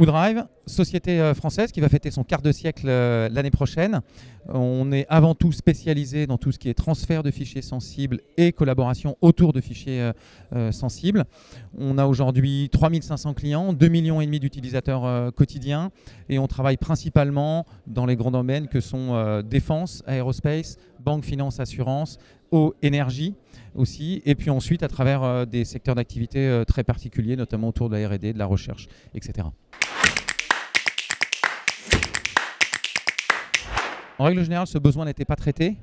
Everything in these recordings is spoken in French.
Woodrive, société française qui va fêter son quart de siècle l'année prochaine. On est avant tout spécialisé dans tout ce qui est transfert de fichiers sensibles et collaboration autour de fichiers sensibles. On a aujourd'hui 3500 clients, 2,5 millions d'utilisateurs quotidiens et on travaille principalement dans les grands domaines que sont défense, aérospace, banque, finance, assurance, eau, énergie aussi, et puis ensuite à travers des secteurs d'activité très particuliers, notamment autour de la R&D, de la recherche, etc. En règle générale, ce besoin n'était pas traité.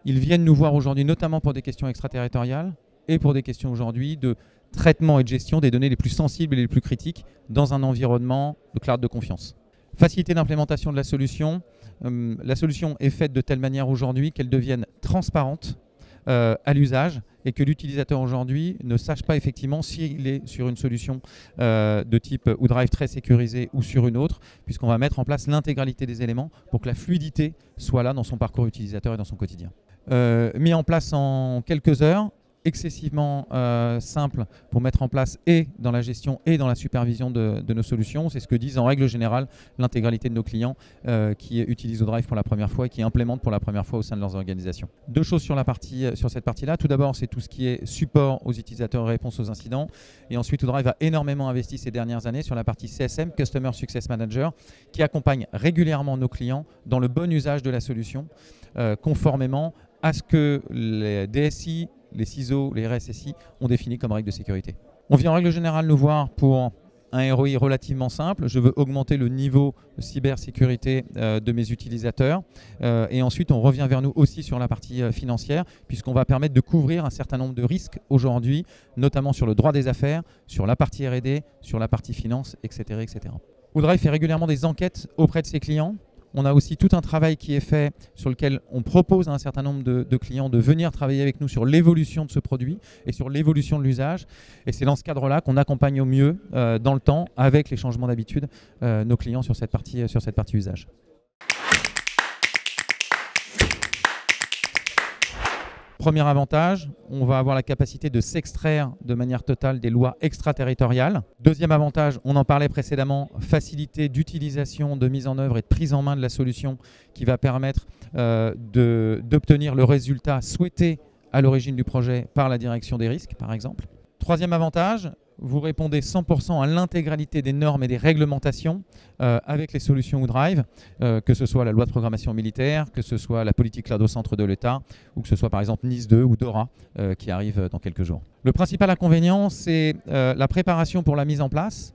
Ils viennent nous voir aujourd'hui, notamment pour des questions extraterritoriales et pour des questions aujourd'hui de traitement et de gestion des données les plus sensibles et les plus critiques dans un environnement de cloud de confiance. Facilité d'implémentation de la solution. La solution est faite de telle manière aujourd'hui qu'elle devienne transparente à l'usage et que l'utilisateur aujourd'hui ne sache pas effectivement s'il est sur une solution de type Woodrive très sécurisée ou sur une autre, puisqu'on va mettre en place l'intégralité des éléments pour que la fluidité soit là dans son parcours utilisateur et dans son quotidien. Mis en place en quelques heures, excessivement simple pour mettre en place et dans la gestion et dans la supervision de nos solutions. C'est ce que disent en règle générale l'intégralité de nos clients qui utilisent Woodrive pour la première fois et qui implémentent pour la première fois au sein de leurs organisations. Deux choses sur cette partie-là. Tout d'abord, c'est tout ce qui est support aux utilisateurs et réponse aux incidents. Et ensuite, Woodrive a énormément investi ces dernières années sur la partie CSM, Customer Success Manager, qui accompagne régulièrement nos clients dans le bon usage de la solution, conformément à ce que les DSI, les CISO, les RSSI ont défini comme règle de sécurité. On vient en règle générale nous voir pour un ROI relativement simple. Je veux augmenter le niveau de cybersécurité de mes utilisateurs. Et ensuite, on revient vers nous aussi sur la partie financière, puisqu'on va permettre de couvrir un certain nombre de risques aujourd'hui, notamment sur le droit des affaires, sur la partie R&D, sur la partie finance, etc., etc. Woodrive fait régulièrement des enquêtes auprès de ses clients. On a aussi tout un travail qui est fait sur lequel on propose à un certain nombre de clients de venir travailler avec nous sur l'évolution de ce produit et sur l'évolution de l'usage. Et c'est dans ce cadre-là qu'on accompagne au mieux dans le temps, avec les changements d'habitude, nos clients sur cette partie usage. Premier avantage, on va avoir la capacité de s'extraire de manière totale des lois extraterritoriales. Deuxième avantage, on en parlait précédemment, facilité d'utilisation, de mise en œuvre et de prise en main de la solution qui va permettre d'obtenir le résultat souhaité à l'origine du projet par la direction des risques, par exemple. Troisième avantage, vous répondez 100% à l'intégralité des normes et des réglementations avec les solutions Woodrive, que ce soit la loi de programmation militaire, que ce soit la politique cloud au centre de l'État, ou que ce soit par exemple NIS 2 ou DORA qui arrive dans quelques jours. Le principal inconvénient, c'est la préparation pour la mise en place.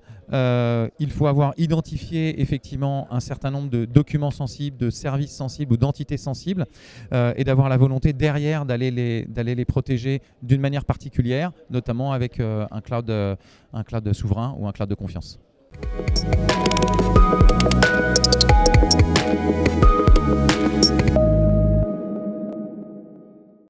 Il faut avoir identifié effectivement un certain nombre de documents sensibles, de services sensibles ou d'entités sensibles et d'avoir la volonté derrière d'aller les protéger d'une manière particulière, notamment avec un cloud souverain ou un cloud de confiance.